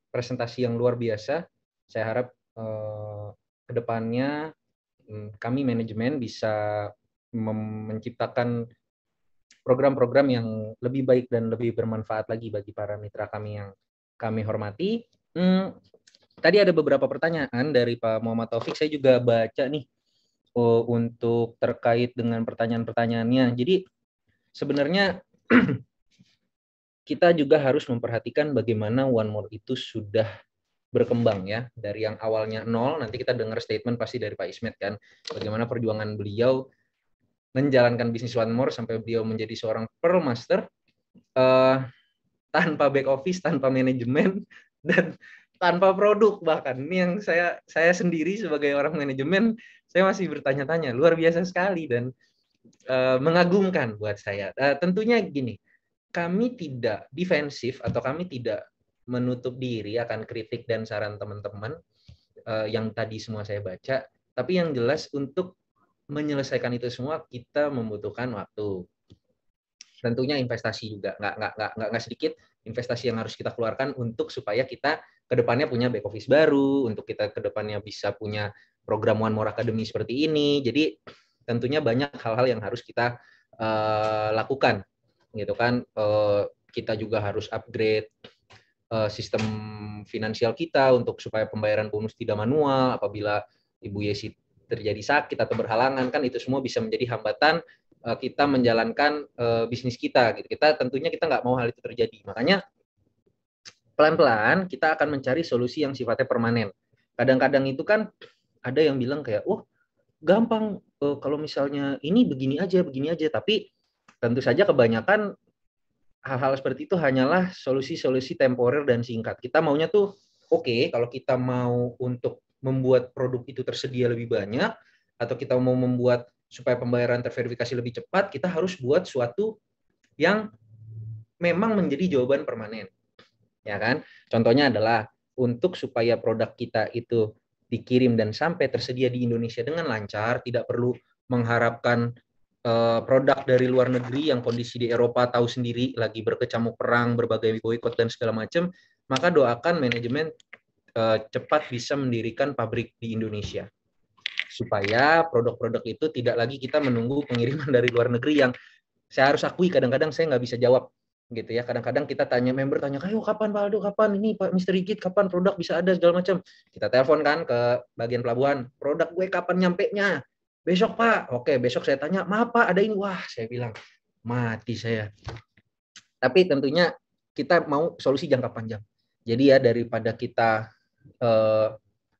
presentasi yang luar biasa. Saya harap ke depannya kami manajemen bisa menciptakan program-program yang lebih baik dan lebih bermanfaat lagi bagi para mitra kami yang kami hormati. Tadi ada beberapa pertanyaan dari Pak Muhammad Taufik. Saya juga baca nih untuk terkait dengan pertanyaan-pertanyaannya. Jadi sebenarnya kita juga harus memperhatikan bagaimana One More itu sudah berkembang ya, dari yang awalnya nol. Nanti kita dengar statement pasti dari Pak Ismet kan, bagaimana perjuangan beliau menjalankan bisnis One More sampai beliau menjadi seorang Pearl Master tanpa back office, tanpa manajemen, dan tanpa produk. Bahkan ini yang saya sendiri sebagai orang manajemen, saya masih bertanya-tanya, luar biasa sekali dan mengagumkan buat saya. Tentunya gini, kami tidak defensif atau kami tidak menutup diri akan kritik dan saran teman-teman yang tadi semua saya baca, tapi yang jelas untuk menyelesaikan itu semua kita membutuhkan waktu. Tentunya investasi juga, nggak sedikit investasi yang harus kita keluarkan untuk supaya kita kedepannya punya back office baru, untuk kita kedepannya bisa punya program One More Academy seperti ini. Jadi tentunya banyak hal-hal yang harus kita lakukan, gitu kan. Kita juga harus upgrade sistem finansial kita untuk supaya pembayaran bonus tidak manual. Apabila Ibu Yesi terjadi sakit atau berhalangan, kan itu semua bisa menjadi hambatan kita menjalankan bisnis kita. Gitu. Tentunya kita nggak mau hal itu terjadi. Makanya pelan-pelan kita akan mencari solusi yang sifatnya permanen. Kadang-kadang itu kan ada yang bilang kayak, wah gampang kalau misalnya ini begini aja, tapi tentu saja kebanyakan hal-hal seperti itu hanyalah solusi-solusi temporer dan singkat. Kita maunya tuh, oke, kalau kita mau untuk membuat produk itu tersedia lebih banyak, atau kita mau membuat supaya pembayaran terverifikasi lebih cepat, kita harus buat suatu yang memang menjadi jawaban permanen. Ya kan? Contohnya adalah untuk supaya produk kita itu dikirim dan sampai tersedia di Indonesia dengan lancar, tidak perlu mengharapkan produk dari luar negeri yang kondisi di Eropa tahu sendiri lagi berkecamuk perang, berbagai boikot dan segala macam, maka doakan manajemen cepat bisa mendirikan pabrik di Indonesia supaya produk-produk itu tidak lagi kita menunggu pengiriman dari luar negeri yang saya harus akui kadang-kadang saya nggak bisa jawab gitu ya. Kadang-kadang kita tanya member tanya, ayo kapan Pak Aldo, kapan ini Pak Mister Rigid, kapan produk bisa ada segala macam. Kita telepon kan ke bagian pelabuhan, produk gue kapan nyampe nya? Besok Pak. Oke, besok saya tanya, maaf Pak ada ini. Wah, saya bilang mati saya. Tapi tentunya kita mau solusi jangka panjang. Jadi ya daripada kita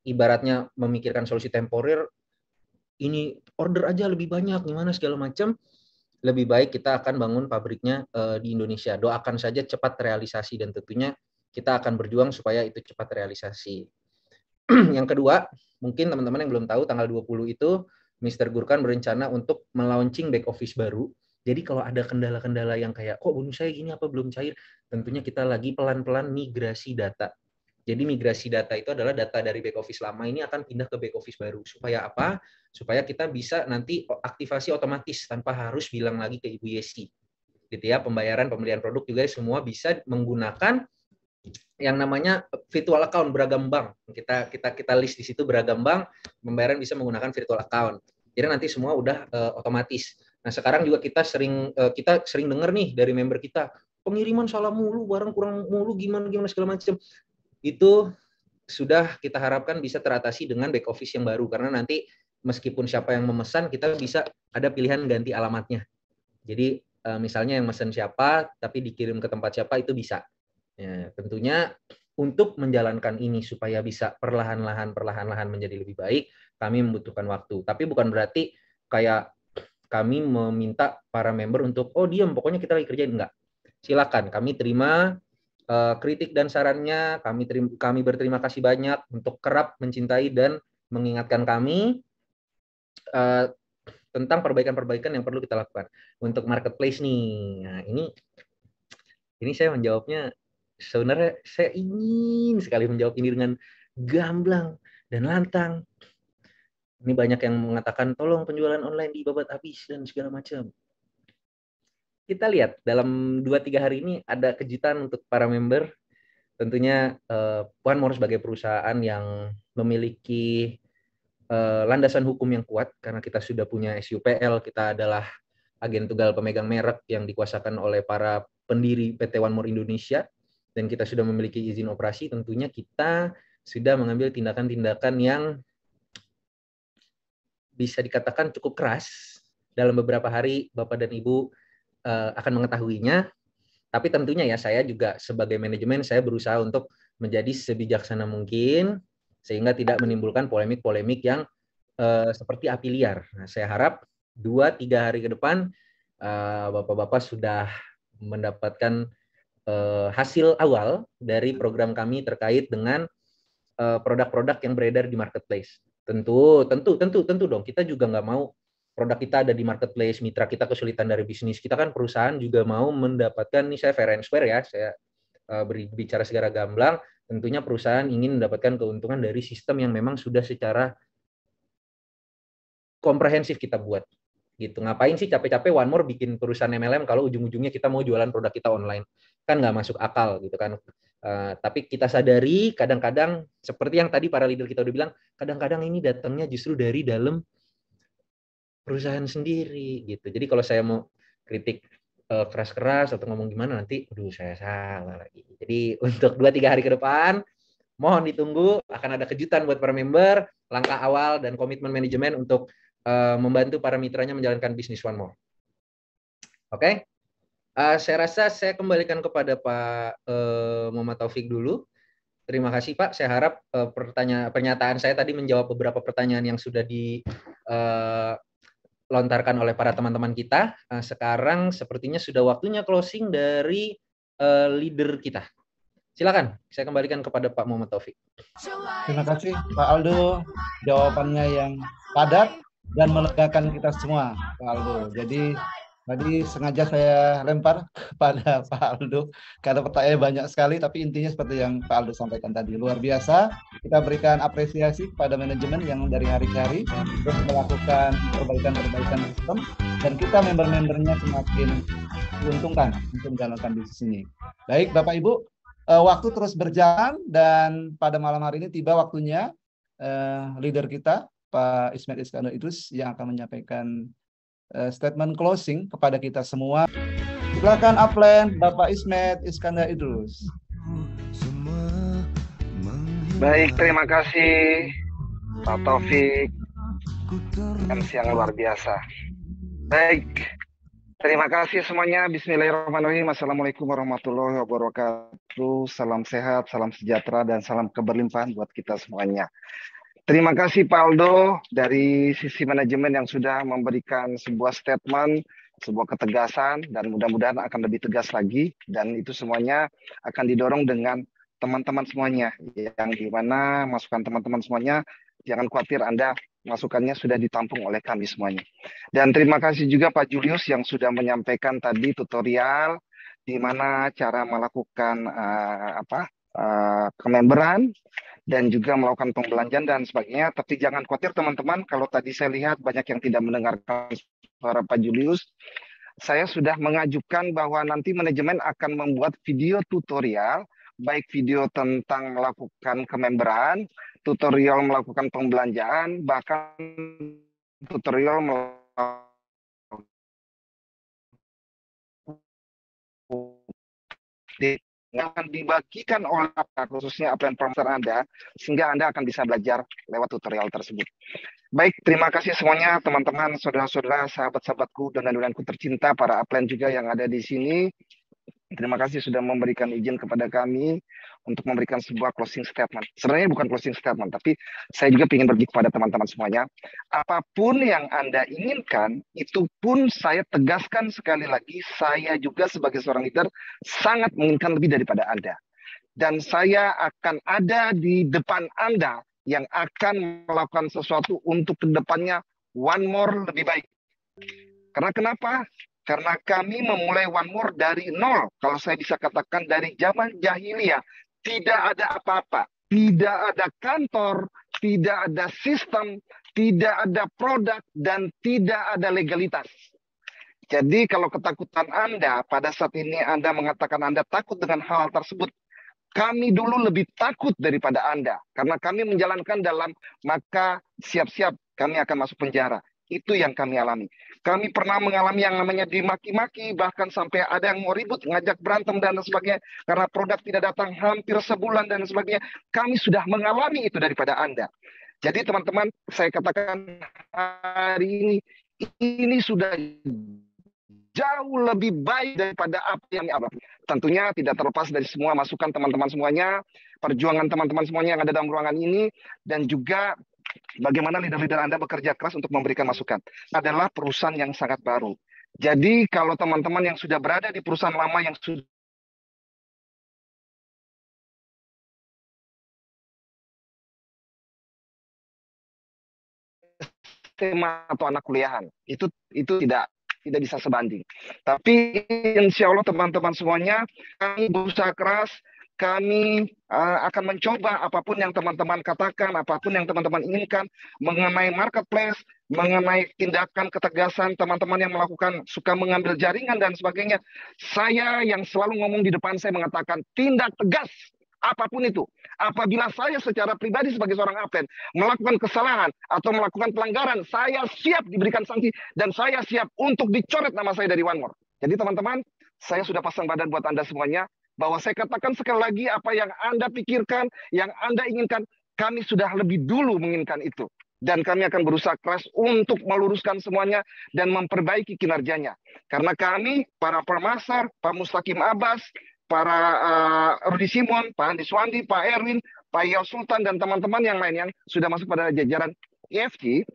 ibaratnya memikirkan solusi temporer, ini order aja lebih banyak gimana segala macam, lebih baik kita akan bangun pabriknya di Indonesia. Doakan saja cepat realisasi dan tentunya kita akan berjuang supaya itu cepat realisasi. Yang kedua, mungkin teman-teman yang belum tahu, tanggal 20 itu Mr. Gurkan berencana untuk melaunching back office baru. Jadi kalau ada kendala-kendala yang kayak, kok bonus saya gini apa belum cair, tentunya kita lagi pelan-pelan migrasi data. Jadi migrasi data itu adalah data dari back office lama ini akan pindah ke back office baru. Supaya apa? Supaya kita bisa nanti aktivasi otomatis tanpa harus bilang lagi ke Ibu Yesi. Gitu ya, pembelian produk juga semua bisa menggunakan yang namanya virtual account beragam bank. Kita list di situ beragam bank, pembayaran bisa menggunakan virtual account. Jadi nanti semua udah otomatis. Nah, sekarang juga kita sering dengar nih dari member kita, pengiriman salah mulu, barang kurang mulu, gimana segala macam. Itu sudah kita harapkan bisa teratasi dengan back office yang baru, karena nanti meskipun siapa yang memesan, kita bisa ada pilihan ganti alamatnya. Jadi misalnya yang mesen siapa tapi dikirim ke tempat siapa itu bisa. Ya, tentunya untuk menjalankan ini supaya bisa perlahan-lahan menjadi lebih baik, kami membutuhkan waktu. Tapi bukan berarti kayak kami meminta para member untuk diam, pokoknya kita lagi kerjain, enggak. Silakan, kami terima kritik dan sarannya, kami berterima kasih banyak untuk kerap mencintai dan mengingatkan kami tentang perbaikan-perbaikan yang perlu kita lakukan. Untuk marketplace nih, nah ini saya menjawabnya, sebenarnya saya ingin sekali menjawab ini dengan gamblang dan lantang. Ini banyak yang mengatakan tolong penjualan online dibabat habis dan segala macam. Kita lihat dalam 2-3 hari ini ada kejutan untuk para member. tentunya One More sebagai perusahaan yang memiliki landasan hukum yang kuat, karena kita sudah punya SUPL, kita adalah agen tunggal pemegang merek yang dikuasakan oleh para pendiri PT One More Indonesia, dan kita sudah memiliki izin operasi. Tentunya kita sudah mengambil tindakan-tindakan yang bisa dikatakan cukup keras. Dalam beberapa hari Bapak dan Ibu akan mengetahuinya. Tapi tentunya ya, saya juga sebagai manajemen, saya berusaha untuk menjadi sebijaksana mungkin sehingga tidak menimbulkan polemik-polemik yang seperti api liar. Nah, saya harap 2-3 hari ke depan Bapak-Bapak sudah mendapatkan hasil awal dari program kami terkait dengan produk-produk yang beredar di marketplace. Tentu dong. Kita juga nggak mau produk kita ada di marketplace, mitra kita kesulitan dari bisnis. Kita kan perusahaan juga mau mendapatkan, ini saya fair and square ya, saya berbicara secara gamblang, tentunya perusahaan ingin mendapatkan keuntungan dari sistem yang memang sudah secara komprehensif kita buat. Gitu. Ngapain sih capek-capek One More bikin perusahaan MLM kalau ujung-ujungnya kita mau jualan produk kita online? Kan nggak masuk akal gitu kan. Tapi kita sadari kadang-kadang seperti yang tadi para leader kita udah bilang, kadang-kadang ini datangnya justru dari dalam perusahaan sendiri gitu. Jadi kalau saya mau kritik keras-keras atau ngomong gimana nanti, aduh saya salah lagi. Jadi untuk 2-3 hari ke depan, mohon ditunggu, akan ada kejutan buat para member, langkah awal dan komitmen manajemen untuk membantu para mitranya menjalankan bisnis One More. Oke? Saya rasa saya kembalikan kepada Pak Muhammad Taufik dulu. Terima kasih Pak. Saya harap pernyataan saya tadi menjawab beberapa pertanyaan yang sudah dilontarkan oleh para teman-teman kita. Sekarang sepertinya sudah waktunya closing dari leader kita. Silakan, saya kembalikan kepada Pak Muhammad Taufik. Terima kasih Pak Aldo, jawabannya yang padat dan melegakan kita semua, Pak Aldo. Jadi tadi sengaja saya lempar kepada Pak Aldo karena pertanyaan banyak sekali, tapi intinya seperti yang Pak Aldo sampaikan tadi, luar biasa. Kita berikan apresiasi kepada manajemen yang dari hari ke hari terus melakukan perbaikan sistem, dan kita member-membernya semakin diuntungkan untuk menjalankan bisnis ini. Baik Bapak Ibu, waktu terus berjalan dan pada malam hari ini tiba waktunya leader kita Pak Ismet Iskandar Idrus yang akan menyampaikan statement closing kepada kita semua. Silakan upline Bapak Ismet Iskandar Idrus. Baik, terima kasih Pak Taufik, MC yang luar biasa. Baik, terima kasih semuanya. Bismillahirrahmanirrahim. Assalamualaikum warahmatullahi wabarakatuh. Salam sehat, salam sejahtera, dan salam keberlimpahan buat kita semuanya. Terima kasih Pak Aldo dari sisi manajemen yang sudah memberikan sebuah statement, sebuah ketegasan, dan mudah-mudahan akan lebih tegas lagi. Dan itu semuanya akan didorong dengan teman-teman semuanya, yang dimana masukan teman-teman semuanya, jangan khawatir, Anda masukannya sudah ditampung oleh kami semuanya. Dan terima kasih juga Pak Julius yang sudah menyampaikan tadi tutorial di mana cara melakukan kememberan dan juga melakukan pembelanjaan dan sebagainya. Tapi jangan khawatir teman-teman, kalau tadi saya lihat banyak yang tidak mendengarkan suara Pak Julius. Saya sudah mengajukan bahwa nanti manajemen akan membuat video tutorial, baik video tentang melakukan kememberan, tutorial melakukan pembelanjaan, bahkan tutorial melakukan yang akan dibagikan oleh khususnya upline profesor Anda, sehingga Anda akan bisa belajar lewat tutorial tersebut. Baik, terima kasih semuanya teman-teman, saudara-saudara, sahabat-sahabatku, dan donaku tercinta, para upline juga yang ada di sini. Terima kasih sudah memberikan izin kepada kami untuk memberikan sebuah closing statement. Sebenarnya bukan closing statement, tapi saya juga ingin berbagi kepada teman-teman semuanya. Apapun yang Anda inginkan, itu pun saya tegaskan sekali lagi, saya juga sebagai seorang leader sangat menginginkan lebih daripada Anda. Dan saya akan ada di depan Anda yang akan melakukan sesuatu untuk kedepannya One More lebih baik. Karena kenapa? Karena kami memulai One More dari nol. Kalau saya bisa katakan dari zaman jahiliyah. Tidak ada apa-apa. Tidak ada kantor. Tidak ada sistem. Tidak ada produk. Dan tidak ada legalitas. Jadi kalau ketakutan Anda pada saat ini Anda mengatakan Anda takut dengan hal tersebut. Kami dulu lebih takut daripada Anda. Karena kami menjalankan dalam, maka siap-siap kami akan masuk penjara. Itu yang kami alami. Kami pernah mengalami yang namanya dimaki-maki, bahkan sampai ada yang mau ribut, ngajak berantem dan sebagainya. Karena produk tidak datang hampir sebulan dan sebagainya. Kami sudah mengalami itu daripada Anda. Jadi teman-teman, saya katakan hari ini sudah jauh lebih baik daripada apa yang alami. Tentunya tidak terlepas dari semua masukan teman-teman semuanya, perjuangan teman-teman semuanya yang ada dalam ruangan ini, dan juga bagaimana leader-leader Anda bekerja keras untuk memberikan masukan. Adalah perusahaan yang sangat baru. Jadi kalau teman-teman yang sudah berada di perusahaan lama yang sudah tema atau anak kuliahan, itu tidak bisa sebanding. Tapi insya Allah teman-teman semuanya, kami berusaha keras, kami akan mencoba apapun yang teman-teman katakan, apapun yang teman-teman inginkan mengenai marketplace, mengenai tindakan ketegasan teman-teman yang melakukan suka mengambil jaringan dan sebagainya. Saya yang selalu ngomong di depan, saya mengatakan tindak tegas apapun itu. Apabila saya secara pribadi sebagai seorang admin melakukan kesalahan atau melakukan pelanggaran, saya siap diberikan sanksi dan saya siap untuk dicoret nama saya dari One More. Jadi teman-teman, saya sudah pasang badan buat Anda semuanya, bahwa saya katakan sekali lagi, apa yang Anda pikirkan, yang Anda inginkan, kami sudah lebih dulu menginginkan itu. Dan kami akan berusaha keras untuk meluruskan semuanya dan memperbaiki kinerjanya. Karena kami, para pemasar, Pak Mustaqim Abbas, para Rudi Simon, Pak Andi Swandi, Pak Erwin, Pak Yao Sultan, dan teman-teman yang lain yang sudah masuk pada jajaran EFG,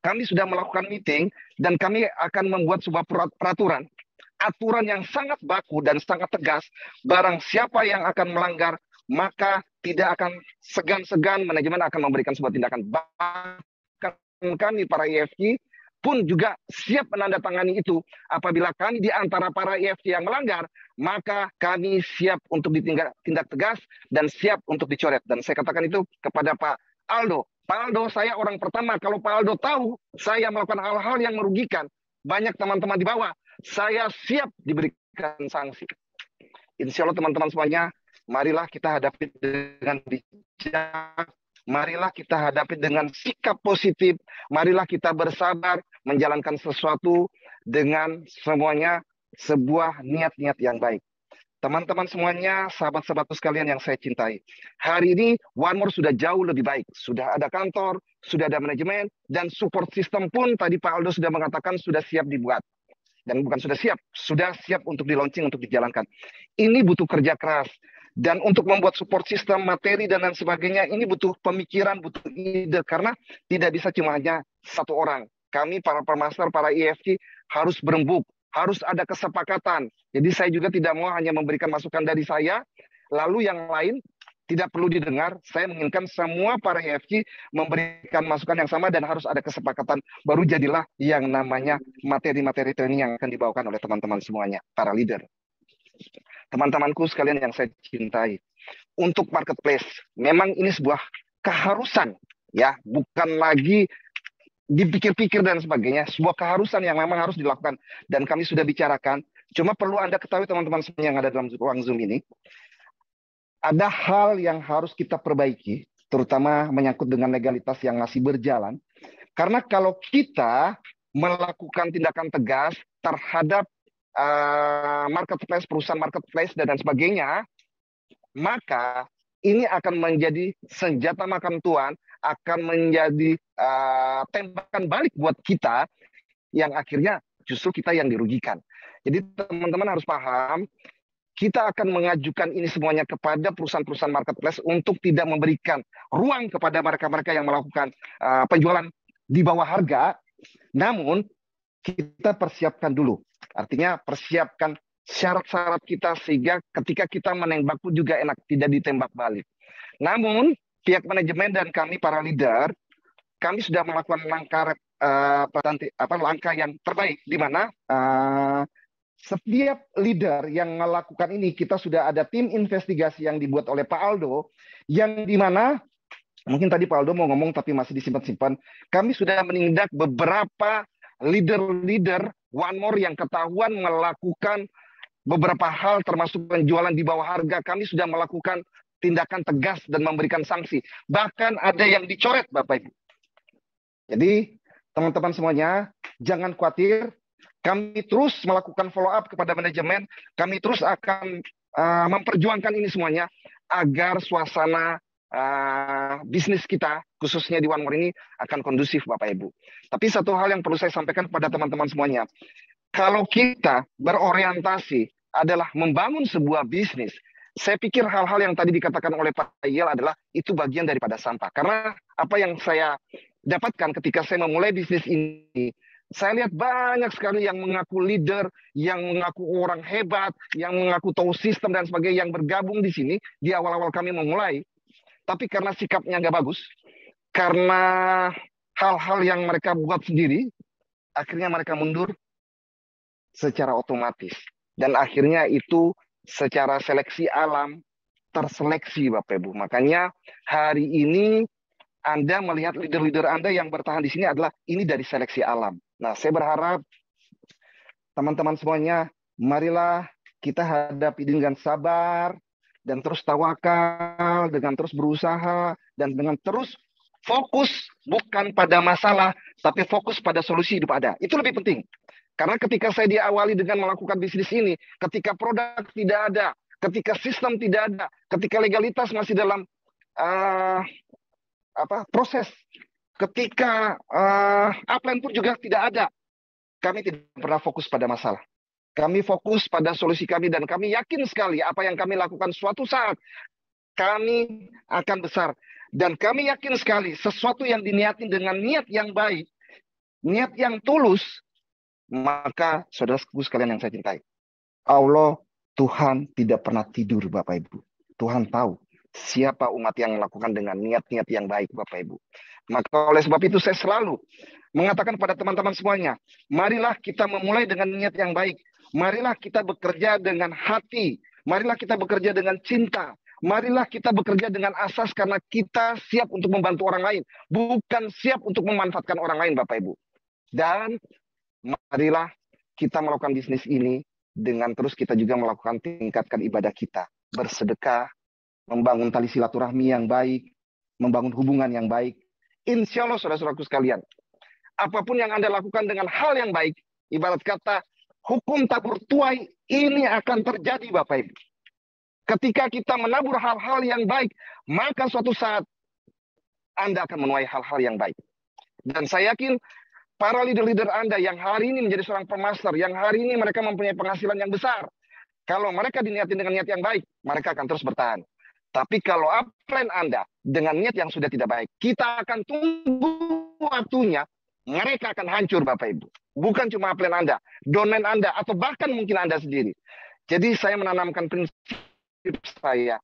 kami sudah melakukan meeting dan kami akan membuat sebuah peraturan, aturan yang sangat baku dan sangat tegas. Barang siapa yang akan melanggar, maka tidak akan segan-segan manajemen akan memberikan sebuah tindakan. Bahkan kami para EFG pun juga siap menandatangani itu. Apabila kami di antara para EFG yang melanggar, maka kami siap untuk ditindak tegas dan siap untuk dicoret. Dan saya katakan itu kepada Pak Aldo. Pak Aldo, saya orang pertama. Kalau Pak Aldo tahu saya melakukan hal-hal yang merugikan banyak teman-teman di bawah, saya siap diberikan sanksi. Insya Allah teman-teman semuanya, marilah kita hadapi dengan bijak. Marilah kita hadapi dengan sikap positif. Marilah kita bersabar menjalankan sesuatu dengan semuanya sebuah niat-niat yang baik. Teman-teman semuanya, sahabat-sahabatku sekalian yang saya cintai. Hari ini One More sudah jauh lebih baik. Sudah ada kantor, sudah ada manajemen, dan support system pun tadi Pak Aldo sudah mengatakan sudah siap dibuat. Dan bukan sudah siap untuk di launching, untuk dijalankan. Ini butuh kerja keras. Dan untuk membuat support system, materi, dan lain sebagainya, ini butuh pemikiran, butuh ide. Karena tidak bisa cuma hanya satu orang. Kami, para pemaster, para EFG, harus berembuk. Harus ada kesepakatan. Jadi saya juga tidak mau hanya memberikan masukan dari saya, lalu yang lain tidak perlu didengar. Saya menginginkan semua para EFG memberikan masukan yang sama dan harus ada kesepakatan. Baru jadilah yang namanya materi-materi training yang akan dibawakan oleh teman-teman semuanya, para leader. Teman-temanku sekalian yang saya cintai, untuk marketplace memang ini sebuah keharusan, ya, bukan lagi dipikir-pikir dan sebagainya, sebuah keharusan yang memang harus dilakukan dan kami sudah bicarakan. Cuma perlu Anda ketahui teman-teman semua yang ada dalam ruang Zoom ini, ada hal yang harus kita perbaiki, terutama menyangkut dengan legalitas yang masih berjalan. Karena kalau kita melakukan tindakan tegas terhadap marketplace, perusahaan marketplace dan sebagainya, maka ini akan menjadi senjata makan tuan, akan menjadi tembakan balik buat kita, yang akhirnya justru kita yang dirugikan. Jadi teman-teman harus paham, kita akan mengajukan ini semuanya kepada perusahaan-perusahaan marketplace untuk tidak memberikan ruang kepada mereka-mereka yang melakukan penjualan di bawah harga, namun kita persiapkan dulu. Artinya persiapkan syarat-syarat kita sehingga ketika kita menembak pun juga enak, tidak ditembak balik. Namun pihak manajemen dan kami para leader, kami sudah melakukan langkah yang terbaik, di mana setiap leader yang melakukan ini, kita sudah ada tim investigasi yang dibuat oleh Pak Aldo, yang di mana mungkin tadi Pak Aldo mau ngomong tapi masih disimpan-simpan. Kami sudah menindak beberapa leader-leader One More yang ketahuan melakukan beberapa hal termasuk penjualan di bawah harga, kami sudah melakukan tindakan tegas dan memberikan sanksi. Bahkan ada yang dicoret, Bapak Ibu. Jadi, teman-teman semuanya, jangan khawatir. Kami terus melakukan follow up kepada manajemen. Kami terus akan memperjuangkan ini semuanya agar suasana bisnis kita, khususnya di One More ini, akan kondusif, Bapak Ibu. Tapi satu hal yang perlu saya sampaikan kepada teman-teman semuanya. Kalau kita berorientasi adalah membangun sebuah bisnis, saya pikir hal-hal yang tadi dikatakan oleh Pak Yel adalah itu bagian daripada sampah. Karena apa yang saya dapatkan ketika saya memulai bisnis ini, saya lihat banyak sekali yang mengaku leader, yang mengaku orang hebat, yang mengaku tahu sistem dan sebagainya, yang bergabung di sini di awal-awal kami memulai. Tapi karena sikapnya nggak bagus, karena hal-hal yang mereka buat sendiri, akhirnya mereka mundur secara otomatis. Dan akhirnya itu secara seleksi alam terseleksi, Bapak Ibu. Makanya hari ini Anda melihat leader-leader Anda yang bertahan di sini adalah ini dari seleksi alam. Nah, saya berharap teman-teman semuanya, marilah kita hadapi dengan sabar dan terus tawakal, dengan terus berusaha, dan dengan terus fokus bukan pada masalah, tapi fokus pada solusi hidup Anda. Itu lebih penting. Karena ketika saya diawali dengan melakukan bisnis ini, ketika produk tidak ada, ketika sistem tidak ada, ketika legalitas masih dalam proses, ketika upline pun juga tidak ada, kami tidak pernah fokus pada masalah. Kami fokus pada solusi kami dan kami yakin sekali apa yang kami lakukan suatu saat kami akan besar. Dan kami yakin sekali sesuatu yang diniatin dengan niat yang baik, niat yang tulus, maka saudaraku sekalian yang saya cintai, Allah Tuhan tidak pernah tidur, Bapak Ibu. Tuhan tahu siapa umat yang melakukan dengan niat-niat yang baik, Bapak Ibu. Maka oleh sebab itu saya selalu mengatakan pada teman-teman semuanya, marilah kita memulai dengan niat yang baik. Marilah kita bekerja dengan hati. Marilah kita bekerja dengan cinta. Marilah kita bekerja dengan asas karena kita siap untuk membantu orang lain. Bukan siap untuk memanfaatkan orang lain, Bapak Ibu. Dan marilah kita melakukan bisnis ini dengan terus kita juga melakukan tingkatkan ibadah kita. Bersedekah, membangun tali silaturahmi yang baik, membangun hubungan yang baik. Insya Allah saudara-saudaraku sekalian, apapun yang Anda lakukan dengan hal yang baik, ibarat kata hukum tabur tuai ini akan terjadi, Bapak Ibu. Ketika kita menabur hal-hal yang baik, maka suatu saat Anda akan menuai hal-hal yang baik. Dan saya yakin para leader-leader Anda yang hari ini menjadi seorang pemaster, yang hari ini mereka mempunyai penghasilan yang besar, kalau mereka diniatin dengan niat yang baik, mereka akan terus bertahan. Tapi kalau upline Anda dengan niat yang sudah tidak baik, kita akan tunggu waktunya, mereka akan hancur, Bapak Ibu. Bukan cuma upline Anda, downline Anda, atau bahkan mungkin Anda sendiri. Jadi saya menanamkan prinsip saya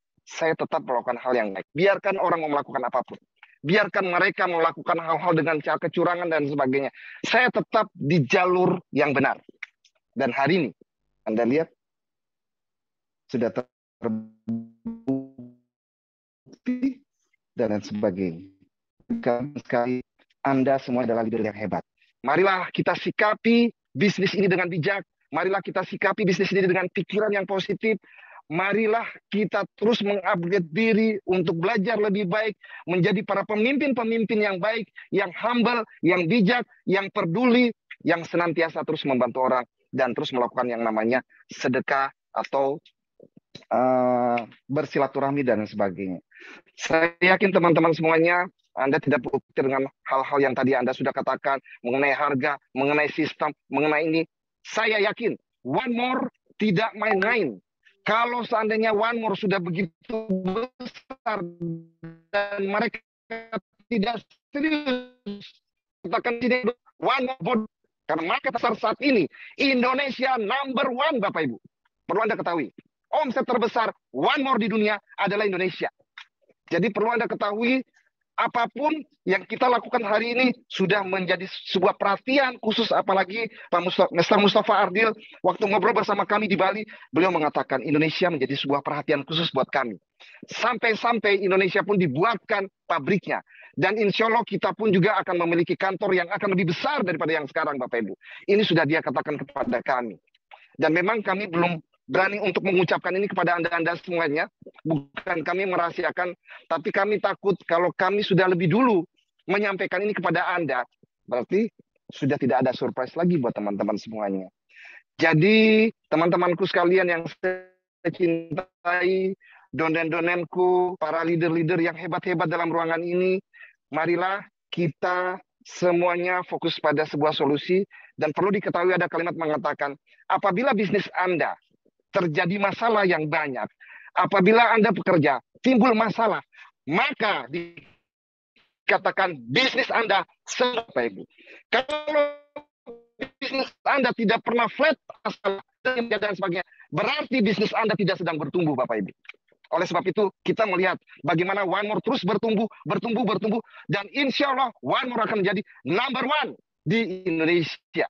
tetap melakukan hal yang baik. Biarkan orang mau melakukan apapun. Biarkan mereka melakukan hal-hal dengan cara kecurangan dan sebagainya. Saya tetap di jalur yang benar. Dan hari ini, Anda lihat, sudah terbukti dan lain sebagainya. Sekali Anda semua adalah leader yang hebat. Marilah kita sikapi bisnis ini dengan bijak. Marilah kita sikapi bisnis ini dengan pikiran yang positif. Marilah kita terus mengupgrade diri untuk belajar lebih baik, menjadi para pemimpin-pemimpin yang baik, yang humble, yang bijak, yang peduli, yang senantiasa terus membantu orang dan terus melakukan yang namanya sedekah atau bersilaturahmi dan sebagainya. Saya yakin teman-teman semuanya, Anda tidak perlu pikir dengan hal-hal yang tadi Anda sudah katakan mengenai harga, mengenai sistem, mengenai ini. Saya yakin One More tidak main-main. Kalau seandainya One More sudah begitu besar dan mereka tidak serius, katakan tidak One More, karena market besar saat ini Indonesia number one, Bapak Ibu. Perlu Anda ketahui, omset terbesar One More di dunia adalah Indonesia. Jadi perlu Anda ketahui, apapun yang kita lakukan hari ini sudah menjadi sebuah perhatian khusus, apalagi Pak Mustafa Ardil waktu ngobrol bersama kami di Bali, beliau mengatakan Indonesia menjadi sebuah perhatian khusus buat kami. Sampai-sampai Indonesia pun dibuatkan pabriknya. Dan insya Allah kita pun juga akan memiliki kantor yang akan lebih besar daripada yang sekarang, Bapak Ibu. Ini sudah dia katakan kepada kami. Dan memang kami belum berani untuk mengucapkan ini kepada Anda semuanya. Bukan kami merahasiakan, tapi kami takut kalau kami sudah lebih dulu menyampaikan ini kepada Anda, berarti sudah tidak ada surprise lagi buat teman-teman semuanya. Jadi teman-temanku sekalian yang saya cintai, donen-donenku, para leader-leader yang hebat-hebat dalam ruangan ini, marilah kita semuanya fokus pada sebuah solusi. Dan perlu diketahui ada kalimat mengatakan, apabila bisnis Anda terjadi masalah yang banyak, apabila Anda bekerja timbul masalah, maka dikatakan bisnis Anda sedang, Bapak Ibu. Kalau bisnis Anda tidak pernah flat dan sebagainya, berarti bisnis Anda tidak sedang bertumbuh, Bapak Ibu. Oleh sebab itu, kita melihat bagaimana One More terus bertumbuh, dan insya Allah One More akan menjadi number one di Indonesia.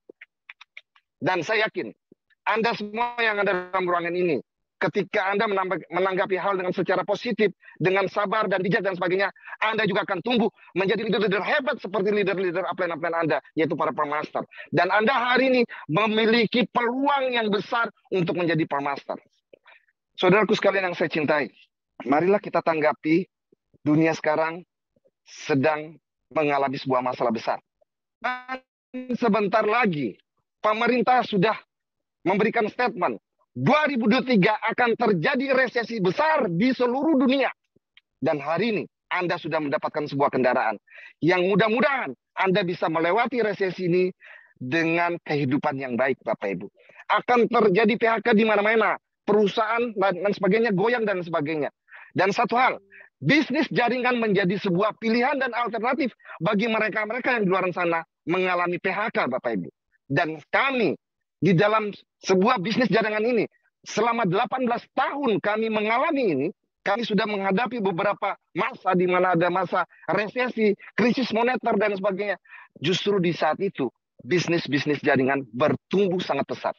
Dan saya yakin, Anda semua yang ada dalam ruangan ini, ketika Anda menanggapi hal dengan secara positif, dengan sabar dan bijak dan sebagainya, Anda juga akan tumbuh menjadi leader-leader hebat seperti leader-leader upline Anda, yaitu para permaster. Dan Anda hari ini memiliki peluang yang besar untuk menjadi permaster. Saudaraku sekalian yang saya cintai, marilah kita tanggapi dunia sekarang sedang mengalami sebuah masalah besar. Dan sebentar lagi, pemerintah sudah memberikan statement, 2023 akan terjadi resesi besar di seluruh dunia. Dan hari ini, Anda sudah mendapatkan sebuah kendaraan yang mudah-mudahan Anda bisa melewati resesi ini dengan kehidupan yang baik, Bapak Ibu. Akan terjadi PHK di mana-mana, perusahaan dan sebagainya goyang dan sebagainya. Dan satu hal, bisnis jaringan menjadi sebuah pilihan dan alternatif bagi mereka-mereka yang di luar sana mengalami PHK, Bapak Ibu. Dan kami di dalam sebuah bisnis jaringan ini, selama 18 tahun kami mengalami ini, kami sudah menghadapi beberapa masa di mana ada masa resesi, krisis moneter dan sebagainya. Justru di saat itu, bisnis-bisnis jaringan bertumbuh sangat pesat.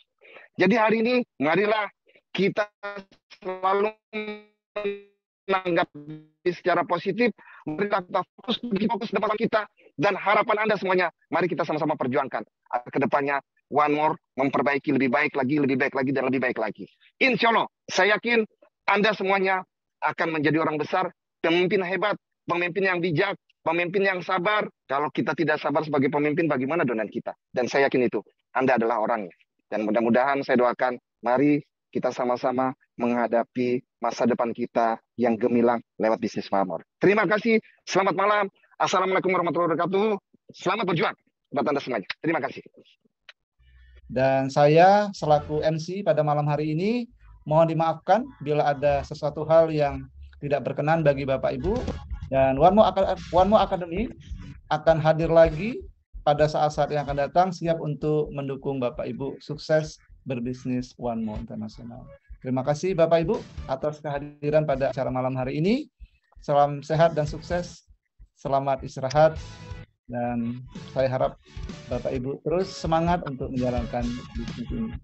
Jadi hari ini, marilah kita selalu menanggapi secara positif, marilah kita fokus depan kita, dan harapan Anda semuanya, mari kita sama-sama perjuangkan ke depannya One More memperbaiki lebih baik lagi, dan lebih baik lagi. Insya Allah, saya yakin Anda semuanya akan menjadi orang besar, pemimpin hebat, pemimpin yang bijak, pemimpin yang sabar. Kalau kita tidak sabar sebagai pemimpin, bagaimana donan kita? Dan saya yakin itu, Anda adalah orangnya. Dan mudah-mudahan saya doakan, mari kita sama-sama menghadapi masa depan kita yang gemilang lewat bisnis One More. Terima kasih, selamat malam. Assalamualaikum warahmatullahi wabarakatuh. Selamat berjuang buat Anda semuanya. Terima kasih. Dan saya selaku MC pada malam hari ini, mohon dimaafkan bila ada sesuatu hal yang tidak berkenan bagi Bapak Ibu. Dan One More Academy akan hadir lagi pada saat-saat yang akan datang, siap untuk mendukung Bapak Ibu sukses berbisnis One More Internasional. Terima kasih Bapak Ibu atas kehadiran pada acara malam hari ini. Salam sehat dan sukses. Selamat istirahat. Dan saya harap Bapak Ibu terus semangat untuk menjalankan bisnis ini.